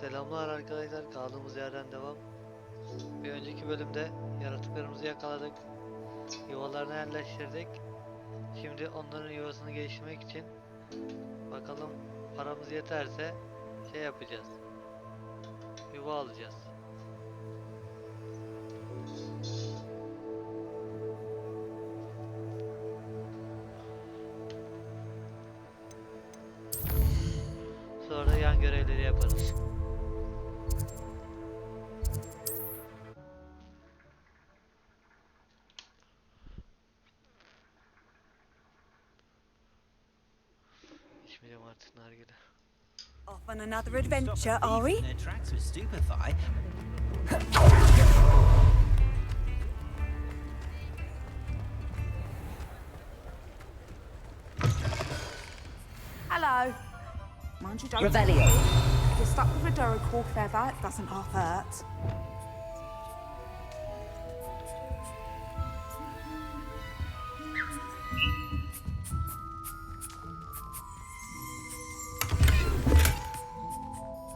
Selamlar arkadaşlar, kaldığımız yerden devam. Bir önceki bölümde yaratıklarımızı yakaladık. Yuvalarına yerleştirdik. Şimdi onların yuvasını geliştirmek için bakalım paramız yeterse şey yapacağız. Yuva alacağız. Sonra da yan görevleri yaparız. İçmeyeceğim artık nargile. Off on another adventure, are we? Their tracks would stupefy. Hello. Mind you don't. Revelio. If you're stuck with a Duracell feather, it doesn't half hurt.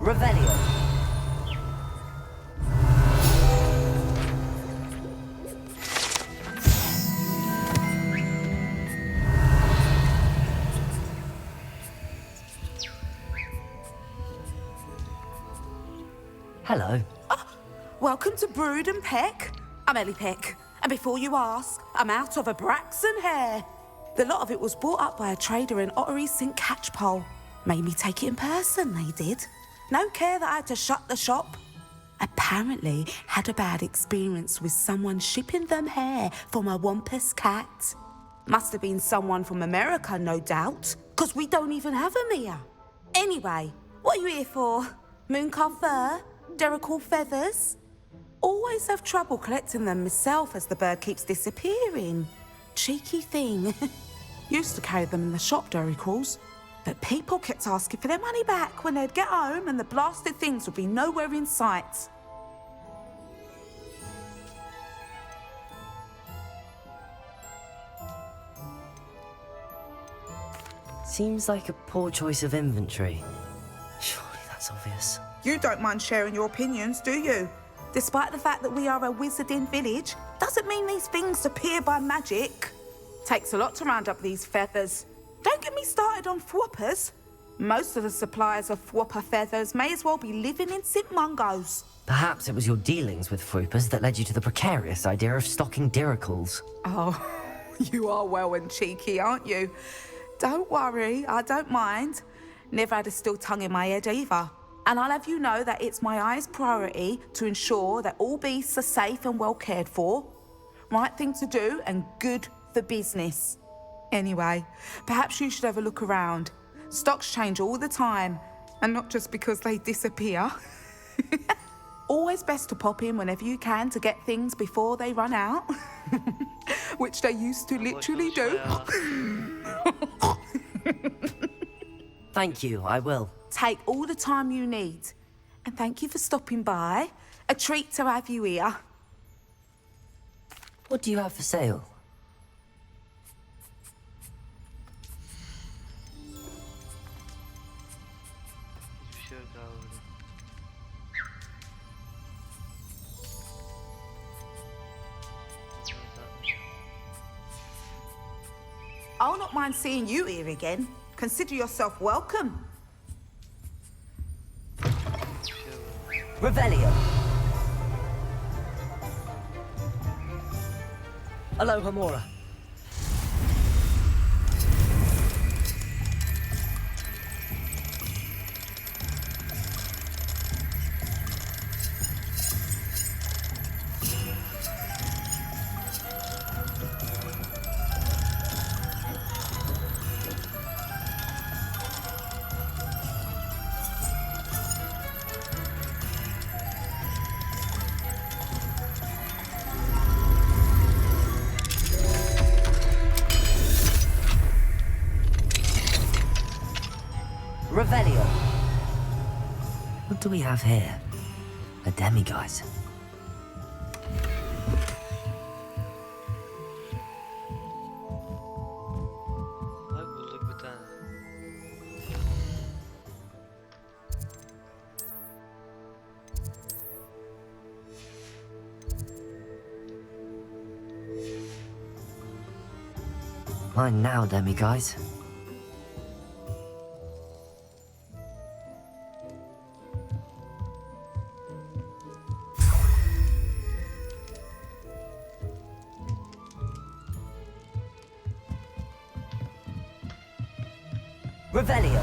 Revelio. Hello. Welcome to Brood and Peck. I'm Ellie Peck, and before you ask, I'm out of a Braxton hair. The lot of it was bought up by a trader in Ottery St. Catchpole. Made me take it in person, they did. No care that I had to shut the shop. Apparently had a bad experience with someone shipping them hair for my Wampus cat. Must have been someone from America, no doubt, 'cause we don't even have them here. Anyway, what are you here for? Mooncar fur? Duracell feathers? Always have trouble collecting them myself as the bird keeps disappearing. Cheeky thing. Used to carry them in the shop, Duracalls. But people kept asking for their money back when they'd get home and the blasted things would be nowhere in sight. Seems like a poor choice of inventory. Surely that's obvious. You don't mind sharing your opinions, do you? Despite the fact that we are a wizarding village, doesn't mean these things appear by magic. Takes a lot to round up these feathers. Don't get me started on thwoppers. Most of the suppliers of thwopper feathers may as well be living in St. Mungo's. Perhaps it was your dealings with Fruipers that led you to the precarious idea of stocking Duracalls. Oh, you are well and cheeky, aren't you? Don't worry, I don't mind. Never had a still tongue in my head either. And I'll have you know that it's my highest priority to ensure that all beasts are safe and well cared for. Right thing to do and good for business. Anyway, perhaps you should have a look around. Stocks change all the time, and not just because they disappear. Always best to pop in whenever you can to get things before they run out. Which they used to literally do. Thank you, I will. Take all the time you need. And thank you for stopping by. A treat to have you here. What do you have for sale? Hiçbir şey yok abi burada. I'll not mind seeing you here again. Consider yourself welcome. Revelio. Aloha Mora. Revelio. What do we have here? A demiguise. Bak bulduk bir tane. Mine now, Demi, guys. Revelio.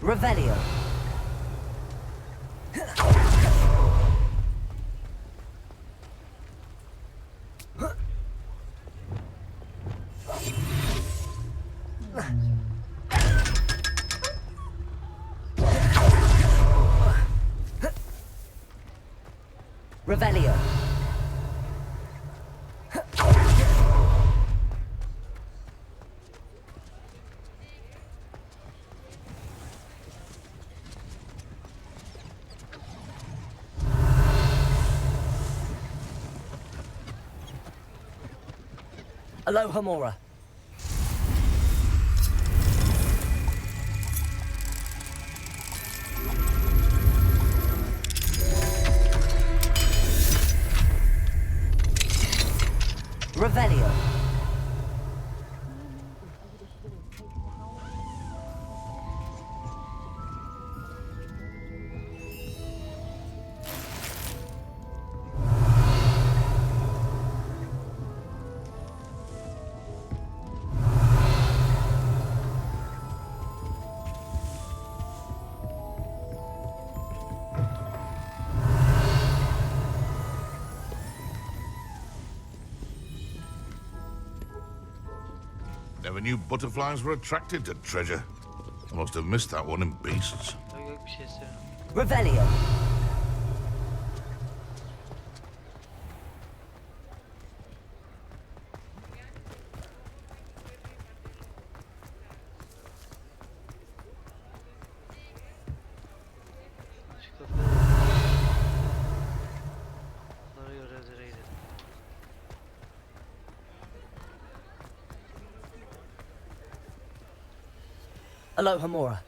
Revelio. Revelio. Aloha Mora. Revelio. Never knew butterflies were attracted to treasure. I must have missed that one in beasts. Yok yok, bir şey söyleyeyim. Revelio. Şu kafaya. Sonra görevlere gidelim. Aloha Mora.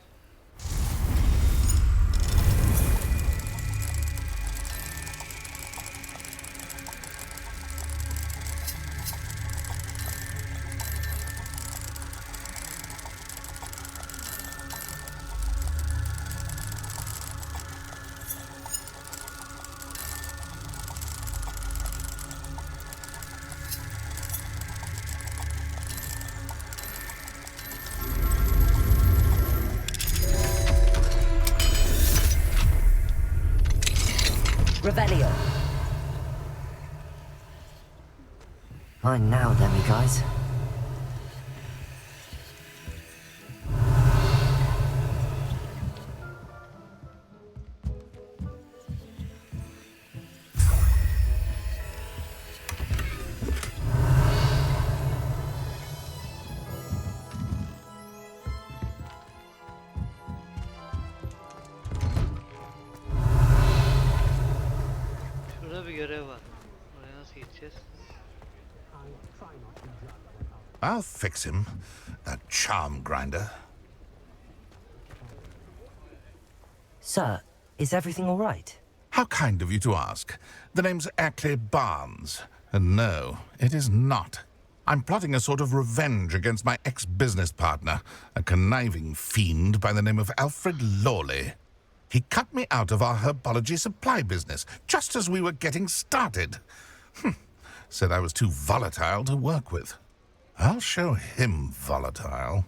Revelio. Mine now, Demi, guys. Şurada bir görev var. Oraya nasıl gideceğiz? I'll fix him, that charm grinder. Sir, is everything all right? How kind of you to ask. The name's Ackley Barnes. And no, it is not. I'm plotting a sort of revenge against my ex-business partner, a conniving fiend by the name of Alfred Lawley. He cut me out of our herbology supply business, just as we were getting started. Said I was too volatile to work with. I'll show him volatile.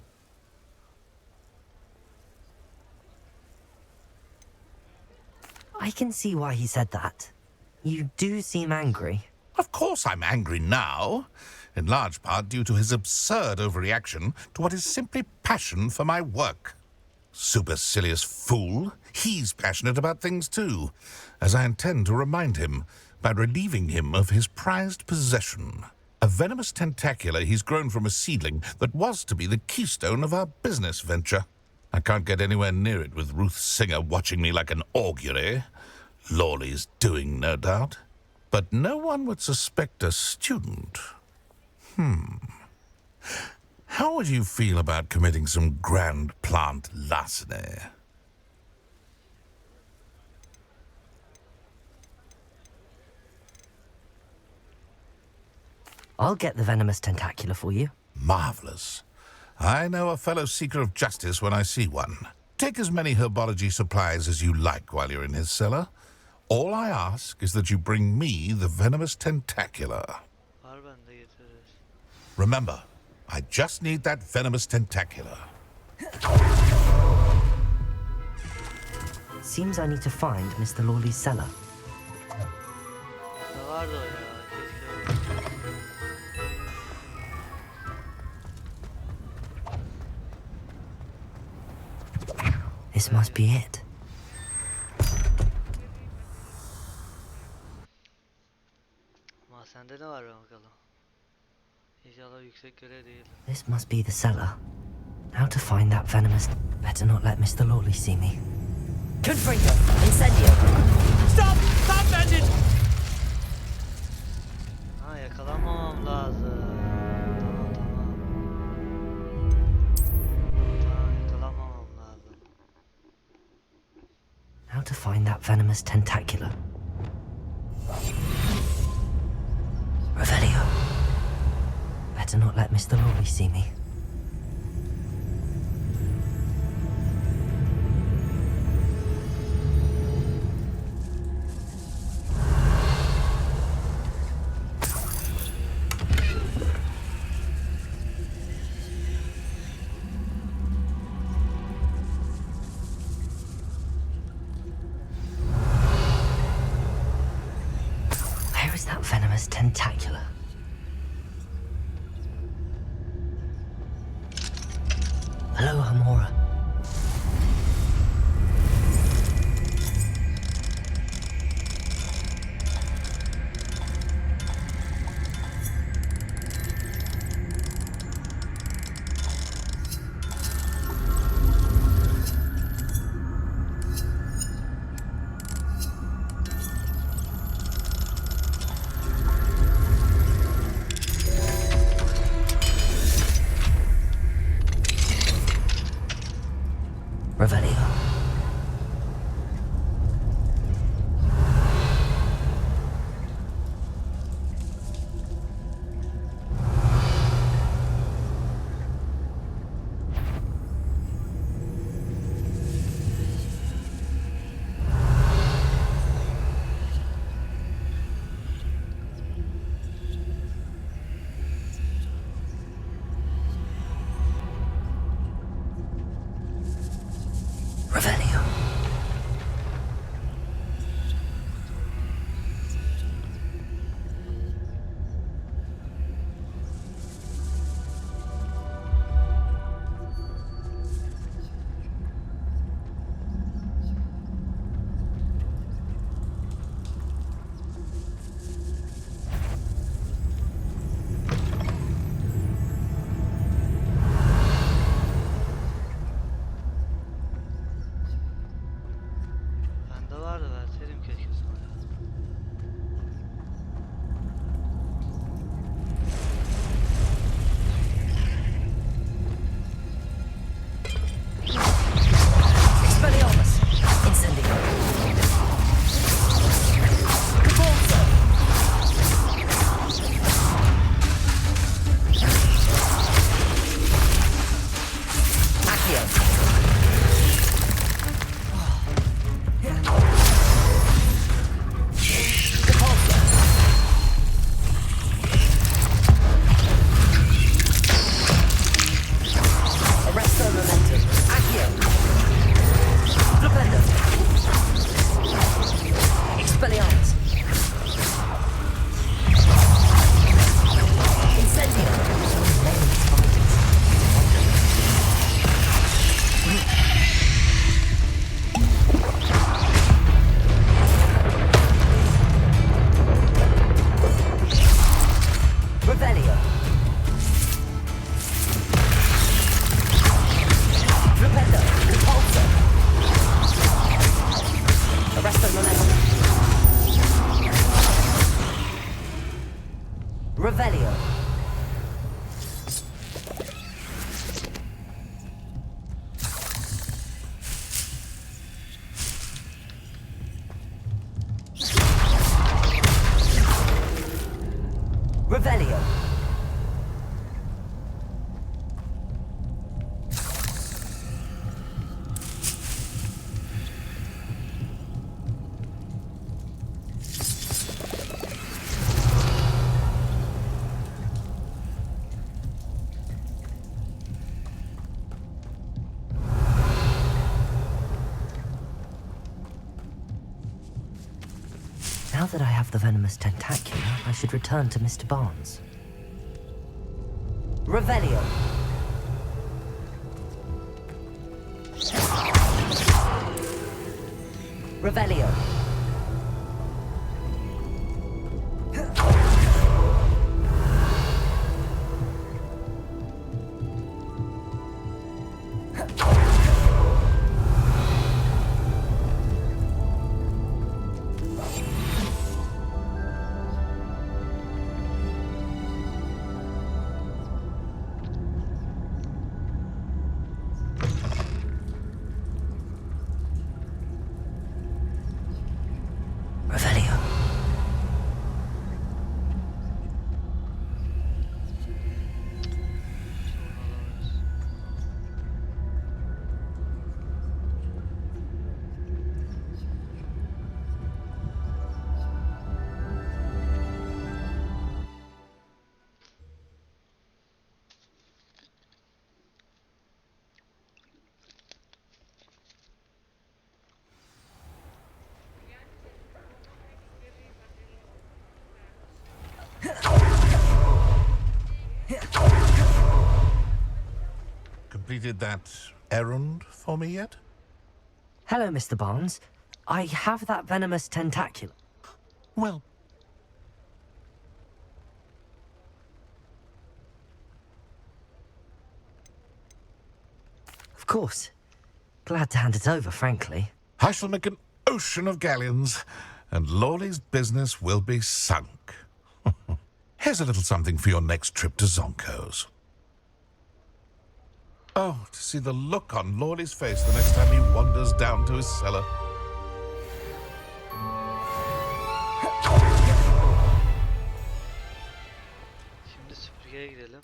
I can see why he said that. You do seem angry. Of course I'm angry now, in large part due to his absurd overreaction to what is simply passion for my work. Supercilious fool. He's passionate about things too, as I intend to remind him by relieving him of his prized possession. A venomous tentacula he's grown from a seedling that was to be the keystone of our business venture. I can't get anywhere near it with Ruth Singer watching me like an augury. Lawley's doing, no doubt. But no one would suspect a student. How would you feel about committing some grand plant larceny? I'll get the venomous tentacula for you. Marvelous. I know a fellow seeker of justice when I see one. Take as many herbology supplies as you like while you're in his cellar. All I ask is that you bring me the venomous tentacula. Var bende getiririz. Remember, I just need that venomous tentacula. Seems I need to find Mr. Lawley's cellar. Ne vardı o ya? Keşke öyle. This must be it. Ama sende ne var be bakalım. İnşallah yüksek görev değil. This must be the cellar. How to find that venomous... Better not let Mr. Lawley see me. Confringo! Incendio! Stop! Stop, bandit! Ha, yakalanmamam lazım. Tamam. Tamam, yakalanmamam lazım. How to find that venomous tentacula. Revelio. Better not let Mr. Lawley see me. Where is that venomous tentacula? Hello, Hamora. that I have the venomous tentacular, I should return to Mr. Barnes. Revelio. Revelio. Revelio. Completed that errand for me yet? Hello, Mr. Barnes. I have that venomous tentacular. Well, Of course. Glad to hand it over, frankly. I shall make an ocean of galleons, and Lawley's business will be sunk. Here's a little something for your next trip to Zonko's. Oh, to see the look on Lawley's face the next time he wanders down to his cellar. Şimdi süpürgeye gidelim.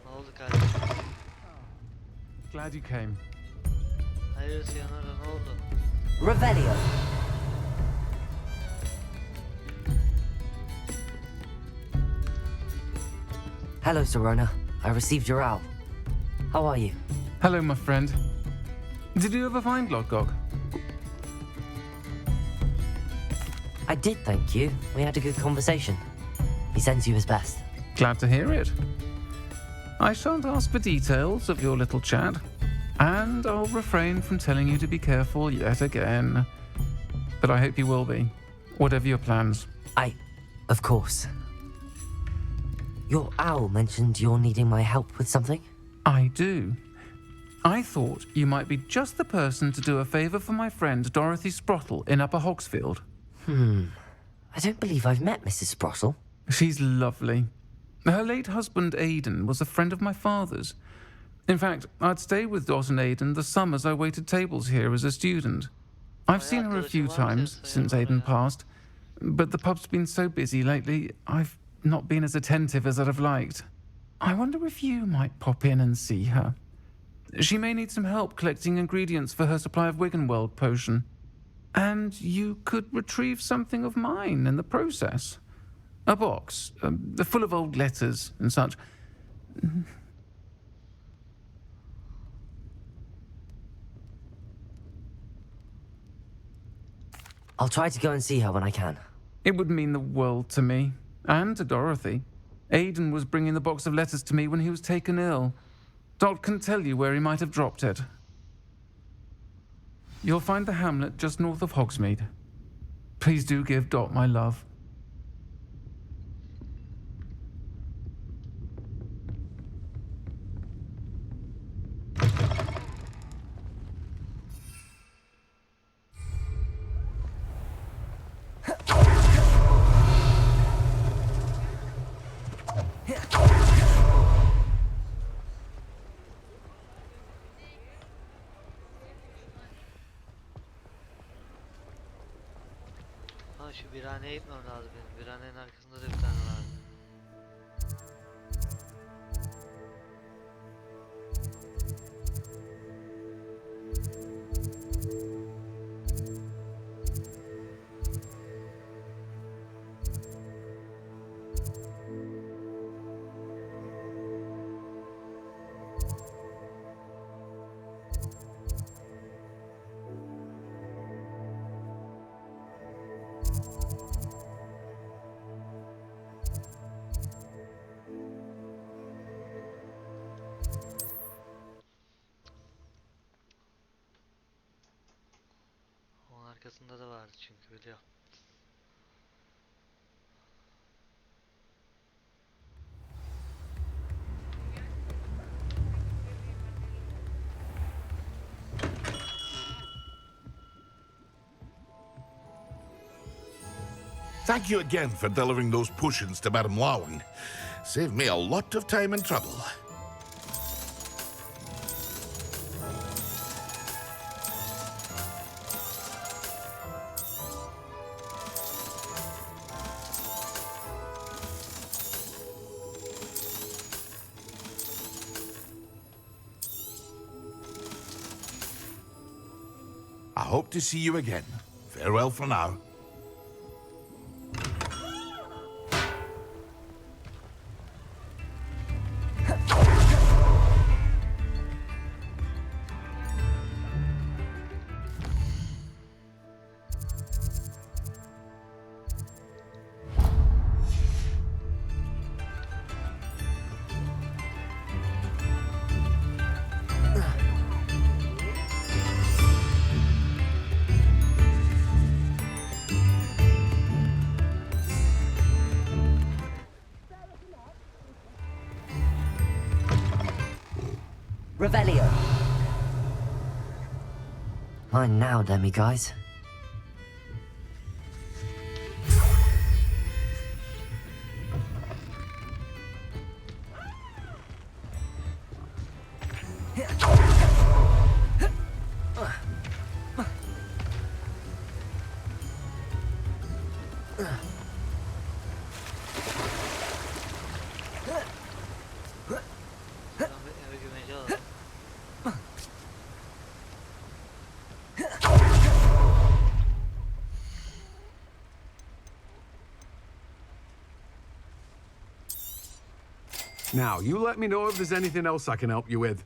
Ne oldu kardeşim? Glad you came. Hayır Sirona'ya ne oldu? Revelio. Hello, Sirona. I received your owl. How are you? Hello, my friend. Did you ever find Lodgok? I did, thank you. We had a good conversation. He sends you his best. Glad to hear it. I shan't ask for details of your little chat, and I'll refrain from telling you to be careful yet again. But I hope you will be, whatever your plans. Of course. Your owl mentioned you're needing my help with something? I do. I thought you might be just the person to do a favour for my friend Dorothy Sprottle in Upper Hogsfield. I don't believe I've met Mrs. Sprottle. She's lovely. Her late husband Aidan was a friend of my father's. In fact, I'd stay with Dot and Aidan the summers I waited tables here as a student. I've seen her a few times since Aidan passed, but the pub's been so busy lately, I've not been as attentive as I'd have liked. I wonder if you might pop in and see her. She may need some help collecting ingredients for her supply of Wiggenweld potion. And you could retrieve something of mine in the process. A box, full of old letters and such. I'll try to go and see her when I can. It would mean the world to me, and to Dorothy. Aidan was bringing the box of letters to me when he was taken ill. Dot can tell you where he might have dropped it. You'll find the hamlet just north of Hogsmeade. Please do give Dot my love. Ha şu birhaneye gitmem lazım benim. Birhanenin arkasında da bir tane vardı. Onun arkasında da vardı çünkü biliyorum. Thank you again for delivering those potions to Madame Lawing. Saved me a lot of time and trouble. I hope to see you again. Farewell for now. Revelio. Mine now, demi guys. Eve güvence alalım. Now, you let me know if there's anything else I can help you with.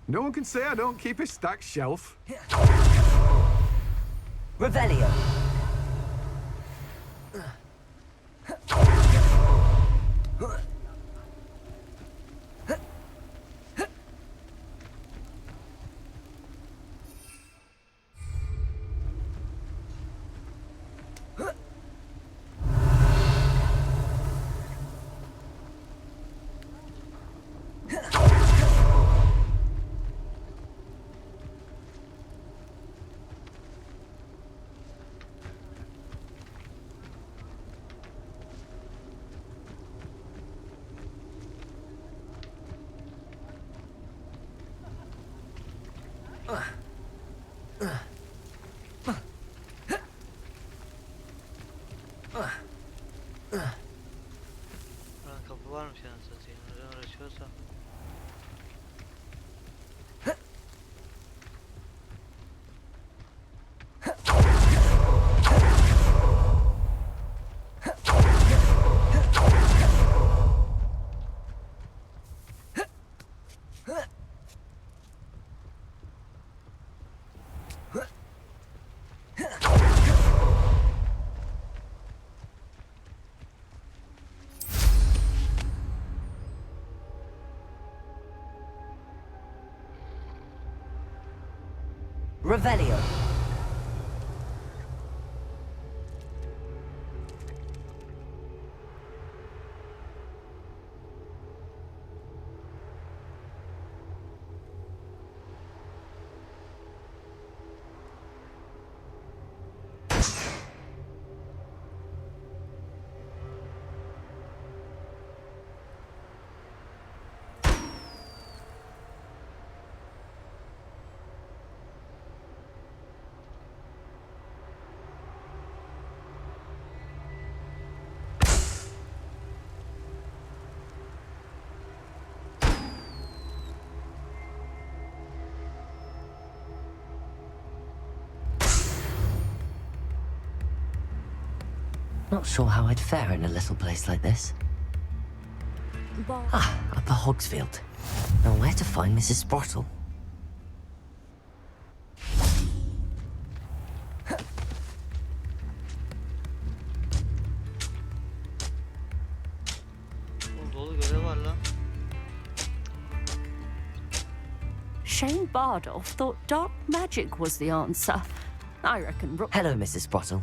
No one can say I don't keep a stacked shelf. Revelio. Buranın kapı varmış yani satayım. Neden uğraşıyorsam. Revelio. Not sure how I'd fare in a little place like this. Upper Hogsfield. Now where to find Mrs. Sprottle? Oğlum dolu görev var lan. Shane Bardolph thought dark magic was the answer. I reckon Hello, Mrs. Sprottle.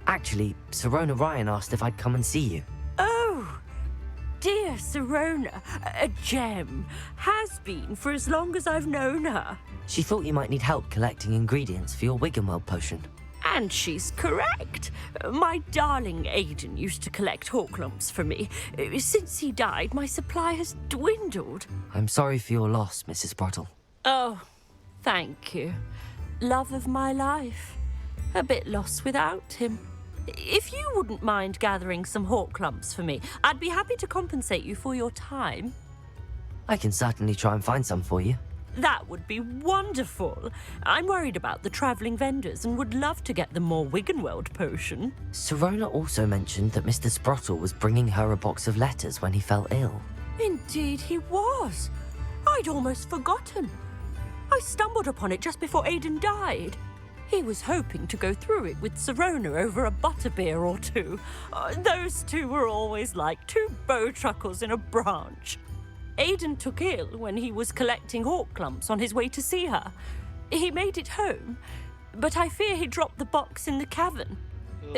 Actually, Sirona'ya asked if I'd come and see you. Oh, dear Sirona, a gem. Has been for as long as I've known her. She thought you might need help collecting ingredients for your Wiggenweld potion. And she's correct. My darling Aidan used to collect hawklumps for me. Since he died, my supply has dwindled. I'm sorry for your loss, Mrs. Sprottle. Oh, thank you. Love of my life. A bit lost without him. If you wouldn't mind gathering some hawklumps for me, I'd be happy to compensate you for your time. I can certainly try and find some for you. That would be wonderful. I'm worried about the travelling vendors and would love to get them more Wiggenweld potion. Sirona also mentioned that Mr. Sprottle was bringing her a box of letters when he fell ill. Indeed he was. I'd almost forgotten. I stumbled upon it just before Aidan died. He was hoping to go through it with Sirona over a butterbeer or two. Those two were always like two bowtruckles in a branch. Aidan took ill when he was collecting hawklumps on his way to see her. He made it home, but I fear he dropped the box in the cavern.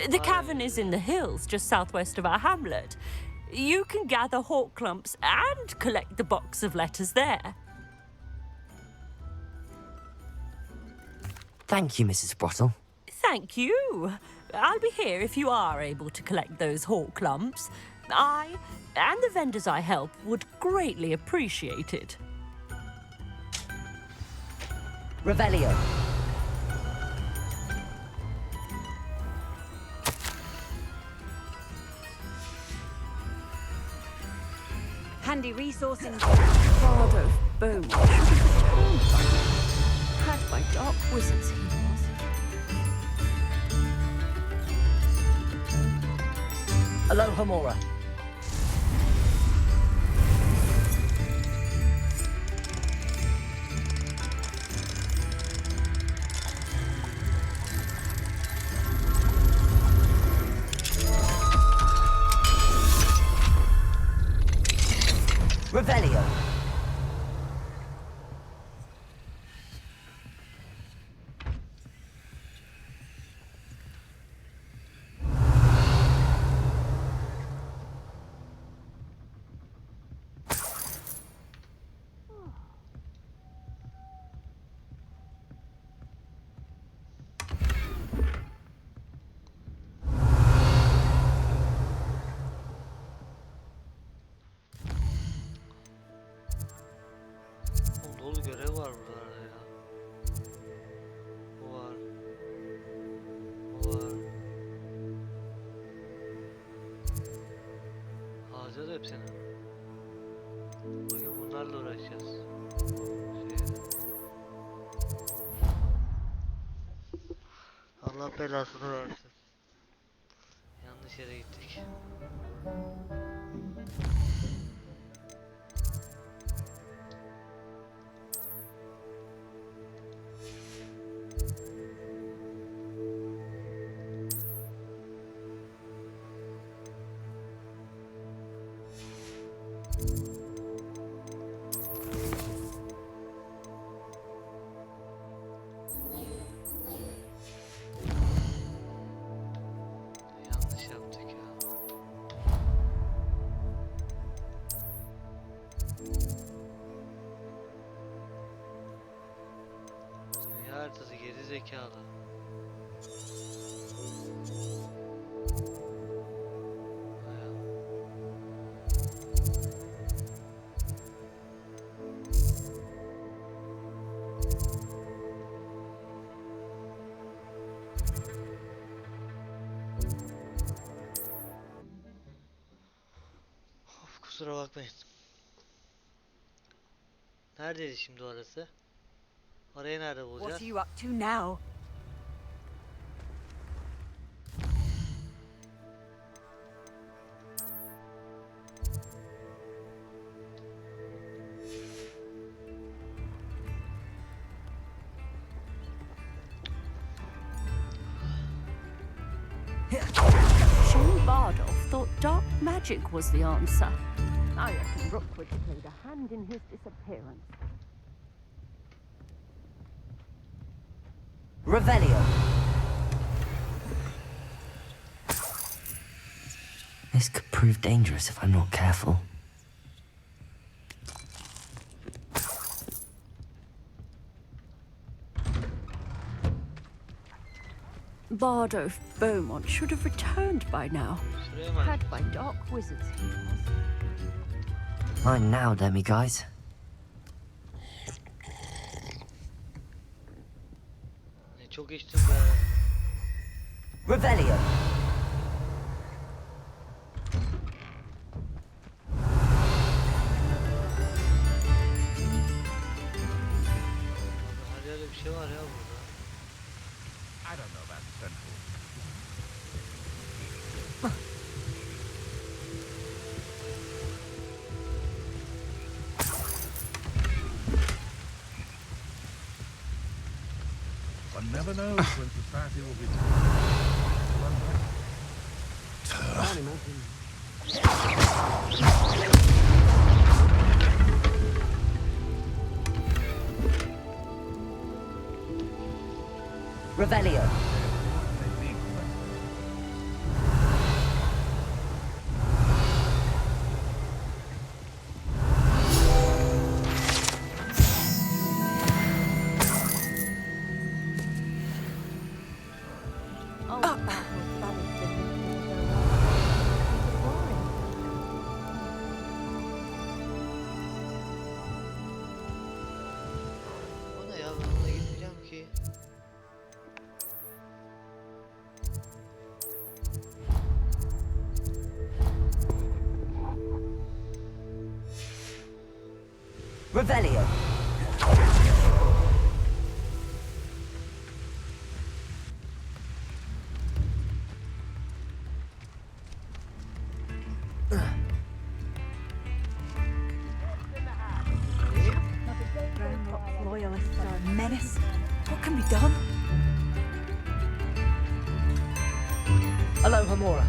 The cavern is in the hills just southwest of our hamlet. You can gather hawklumps and collect the box of letters there. Thank you, Mrs. Sprottle. Thank you. I'll be here if you are able to collect those hawklumps. I and the vendors I help would greatly appreciate it. Revelio. Handy resource in Bardo Bone should have returned by now. Had by dark wizards he was. Aloha Mora. Revelio. Oğlum dolu görev var buralarda ya. Bu var. Bu var. Harcadı hepsini. Bugün bunlarla uğraşacağız. Allah belasını versin. Yanlış yere gittik. Kusura bakmayın. Neredeydi şimdi orası? Orayı nerede What bulacağız? are you up to now? Shane Bardolph thought dark magic was the answer. I reckon Rookwood played a hand in his disappearance. Revelio. This could prove dangerous if I'm not careful. Bardolph Beaumont should have returned by now. Şuraya mı? Had by dark wizards he was. Mine now, demi guys. Ne çok içtim be. Revelio. Abi her yerde bir şey var ya burada. I don't know about central. One never knows when society will be. Can't imagine. Revelio. Oh, Bardolph Ballard's been O ne ya, ben ona gitmeyeceğim ki. Revelio. Groundhog loyalists are a menace. What can be done? Hello, Hamora.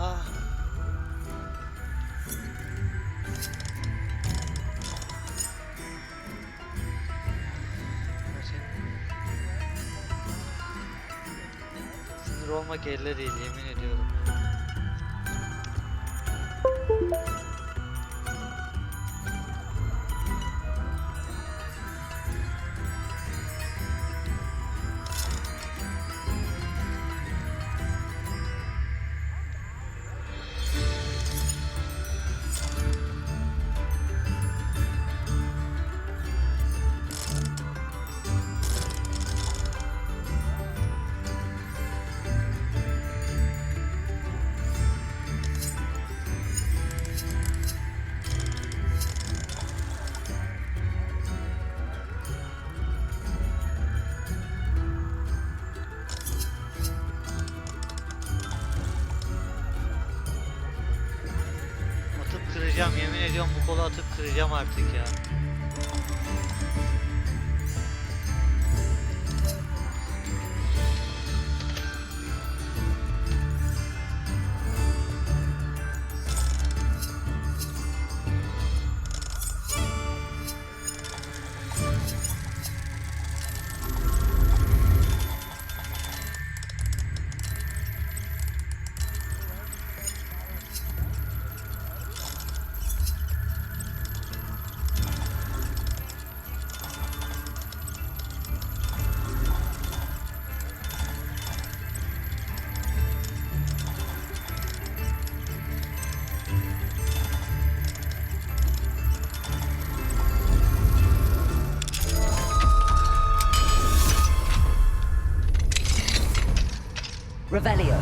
Ah. Sinir olmak elde değil, yemin ediyorum. kıracağım, yemin ediyorum bu kolu atıp kıracağım artık ya. Revelio.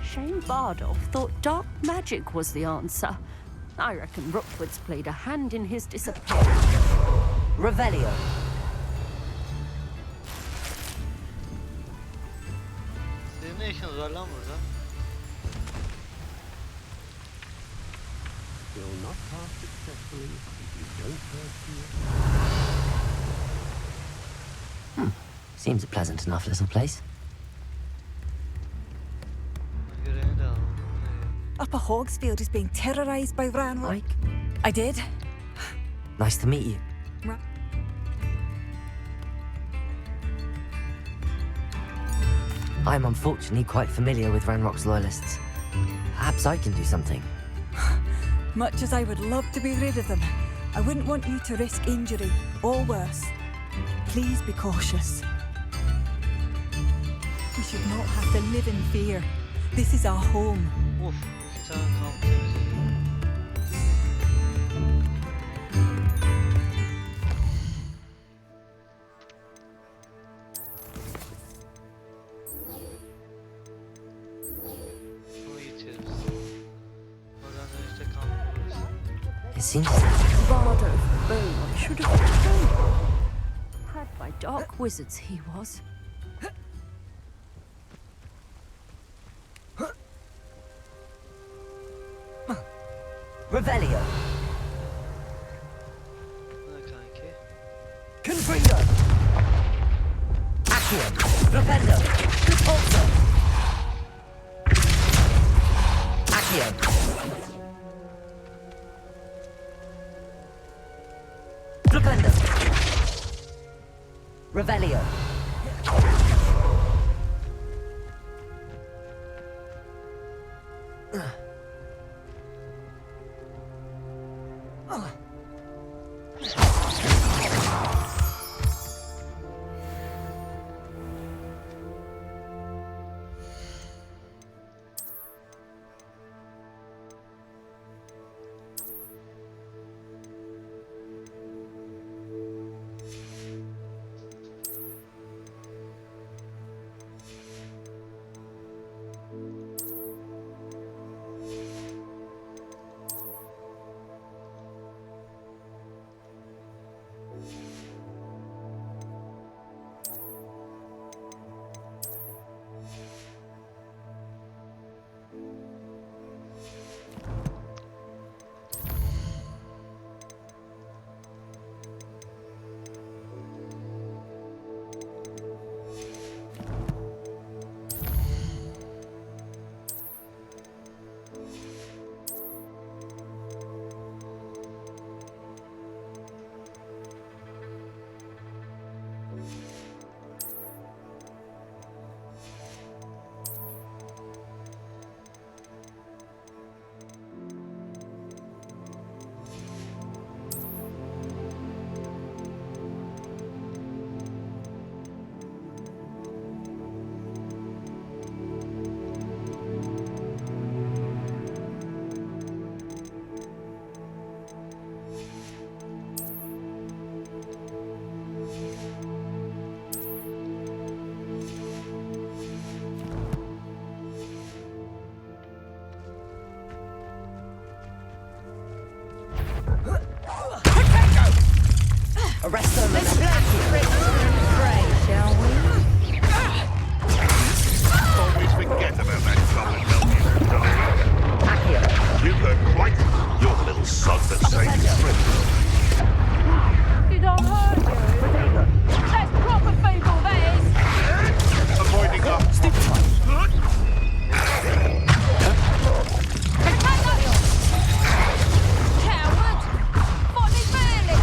Shane Bardolph thought dark magic was the answer. I reckon Rookwood's played a hand in his disappearance. Revelio. Sizin ne işiniz var lan burada? Will not pass successfully if you don't persevere. Seems a pleasant enough little place. Görevini de alalım. Upper Hogsfield is being terrorised by Ranrock. I did. Nice to meet you. I'm unfortunately quite familiar with Ranrock's loyalists. Perhaps I can do something. Much as I would love to be rid of them, I wouldn't want you to risk injury, or worse. Please be cautious. We should not have to live in fear. This is our home. Uf, 2 tane kamp temizledim. Bunu geçeriz. Oradan dönüşte kamp kurarız. It seems as though Bardolph Beaumont should have returned. Had by dark wizards he was. Revelio. Bu ne kanki? Confringo. Accio. Rependo. Repulso. Accio. Rependo. Revelio. Arrest them. Let's pray, shall we? Always forget about that goblin helmet. Accio. You heard quite. You're the little sod that saved his friend. You don't hurt you. That's proper people, that is. Avoiding us. Coward! Body barely!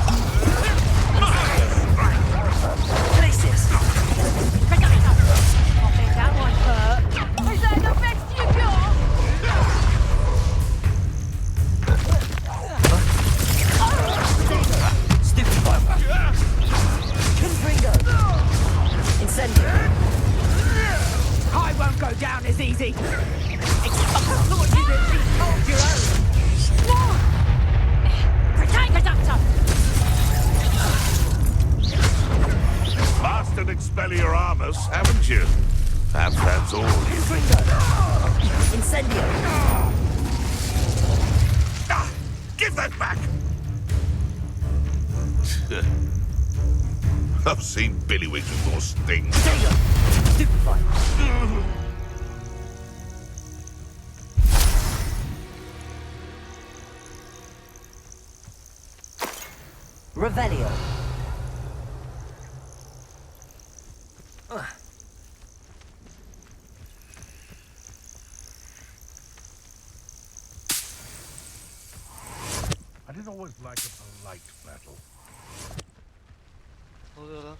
Places. I think that one hurt. Is that the best you got? Stupid one. Confringo. Incendio. I won't go down as easy. Thought you'd at least hold your own. No! Potato doctor! Mastered Expelliarmus, haven't you? Perhaps that's all. Confringo. Incendio. Ah, give that back! I've seen Billywigs with more stings. Potato. Stupefy. Revelio. I didn't always like a polite battle. Ne oluyor lan?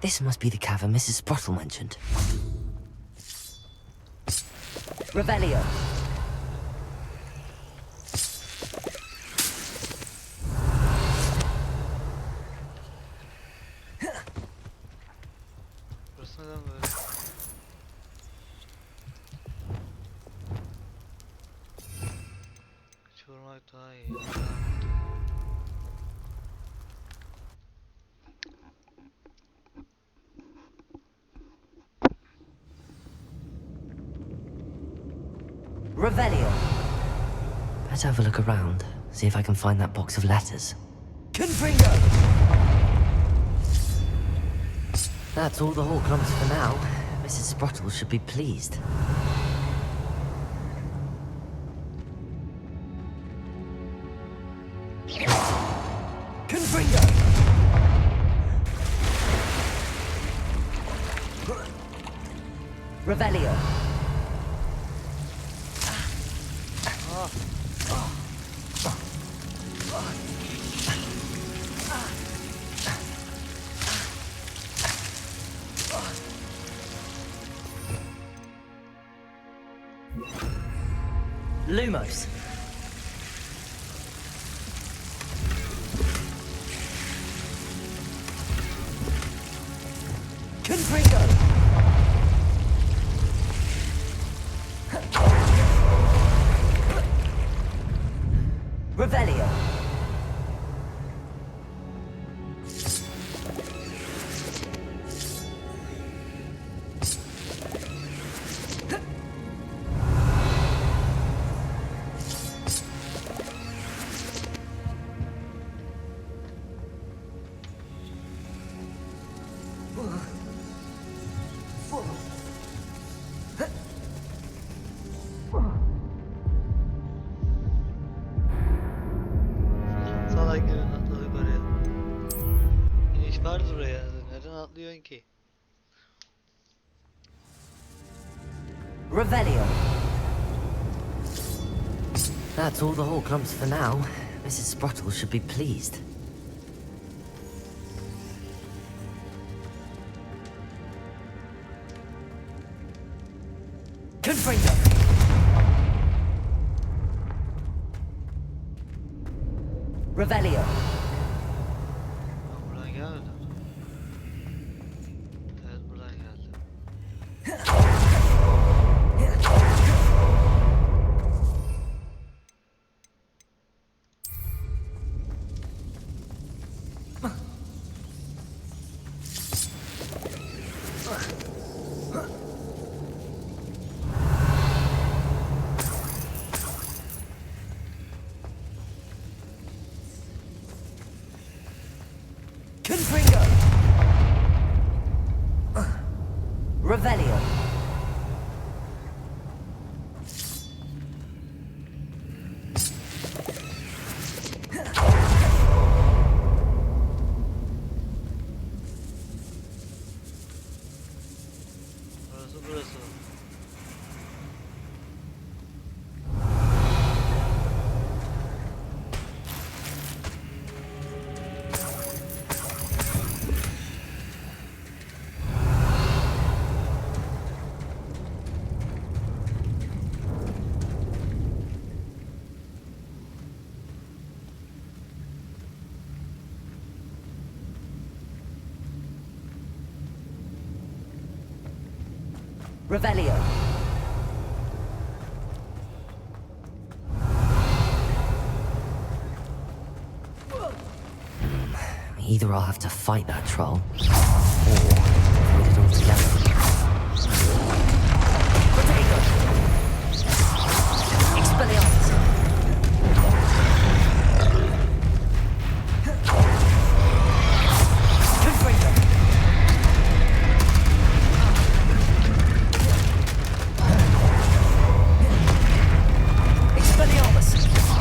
This must be the cavern Mrs. Sprottle mentioned. Revelio. Burası neden böyle? Hiç vurmak daha iyi. Revelio. Better have a look around, see if I can find that box of letters. Confringo! That's all the Horcrux for now. Mrs. Sprottle should be pleased. Confringo! Revelio. Lumos. Confringo. Revelio. Salak gibi atladık oraya. İniş vardı buraya. Neden atlıyorsun ki? Revelio. That's all the Horcrux for now. Mrs. Sprottle should be pleased. Confringo. Revelio. Ben buradan gelmedim. Evet buradan geldim. Revelio. Burası. Revelio. Either I'll have to fight that troll, or avoid it altogether. Protego! Expelliarmus! Confringo! Expelliarmus! Confringo!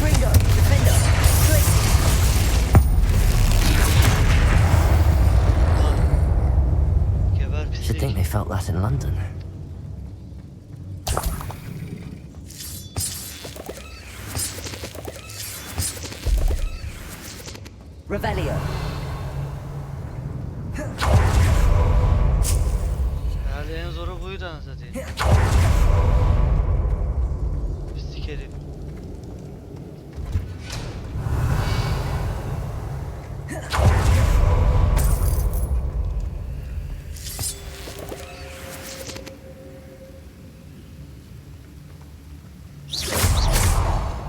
Confringo! Defender! Places! Geber Should think pislik. they felt that in London. Revelio. Herhalde en zoru buydu anasını satayım. Pislik herif.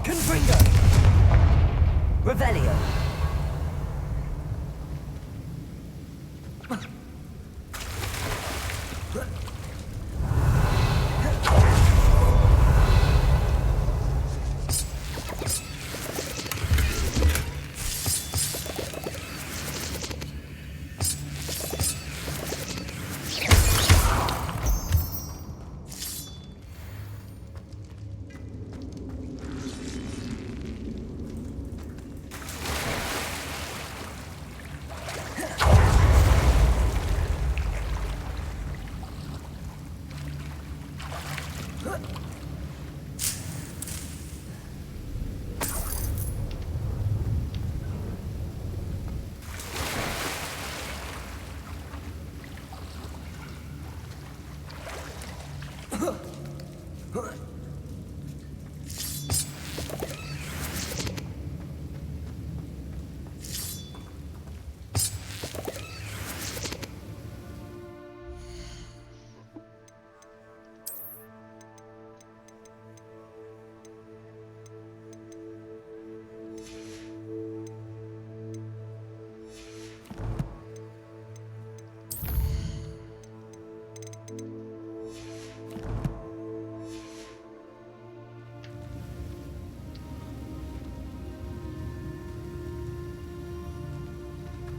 Confringo. Revelio.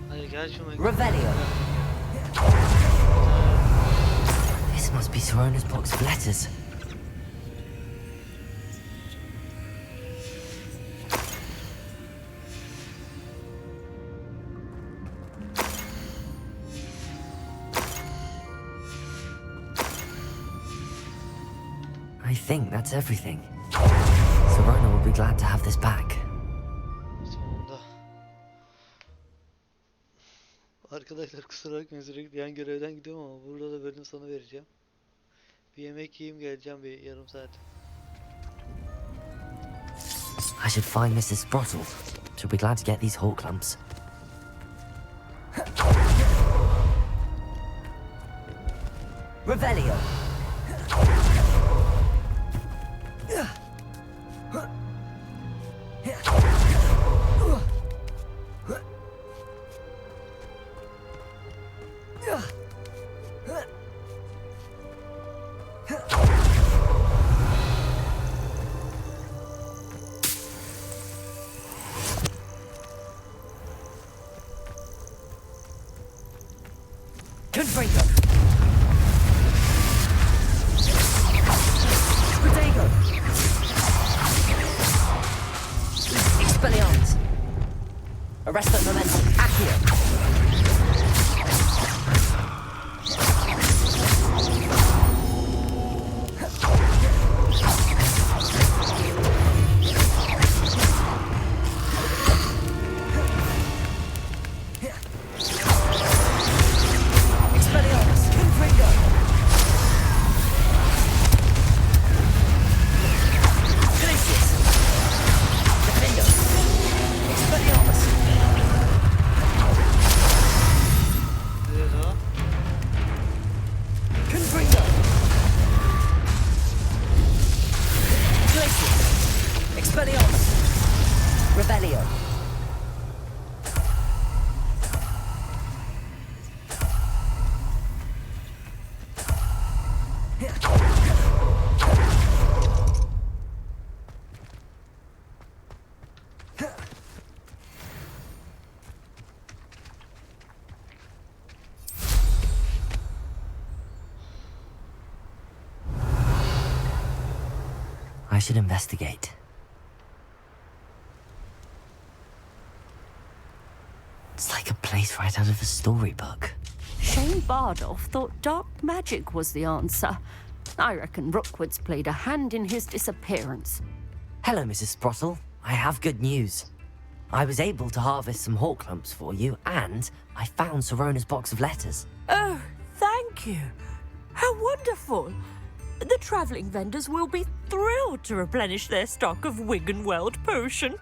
Hadi gel şu Revelio. This must be Sirona's box of letters. I think that's everything. Sirona will be glad to have this back. Sonunda. Arkadaşlar kusura bakmayın, sürekli yan görevden gidiyorum ama burada da bölüm sonu vereceğim. Bir yemek yiyeyim, geleceğim bir yarım saat. I should find Mrs. Sprottle. She'll be glad to get these hawk clumps. Revelio. Confringo. Protego. Expelliarmus. Arresto momentum. Accio. Expelliarmus. Confringo. Glacius. Defendo. Expelliarmus. Evet o. Confringo. Glacius. Expelliarmus. Revelio. I should investigate. It's like a place right out of a storybook. Shane Bardolph thought dark magic was the answer. I reckon Rookwood's played a hand in his disappearance. Hello, Mrs. Sprottle. I have good news. I was able to harvest some hawk lumps for you, and I found Sirona's box of letters. Oh, thank you. How wonderful. The travelling vendors will be thrilled to replenish their stock of Wiggenweld potion.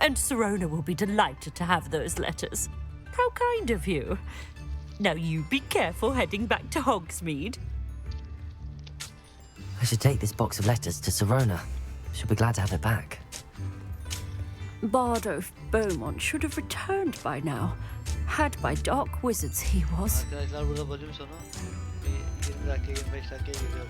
And Sirona will be delighted to have those letters. How kind of you. Now you be careful heading back to Hogsmeade. I should take this box of letters to Sirona. She'll be glad to have it back. Bardolph Beaumont should have returned by now. Had by dark wizards he was. Arkadaşlar burada bölüm sonu. Bir 20 dakika 25 dakika geliyorum.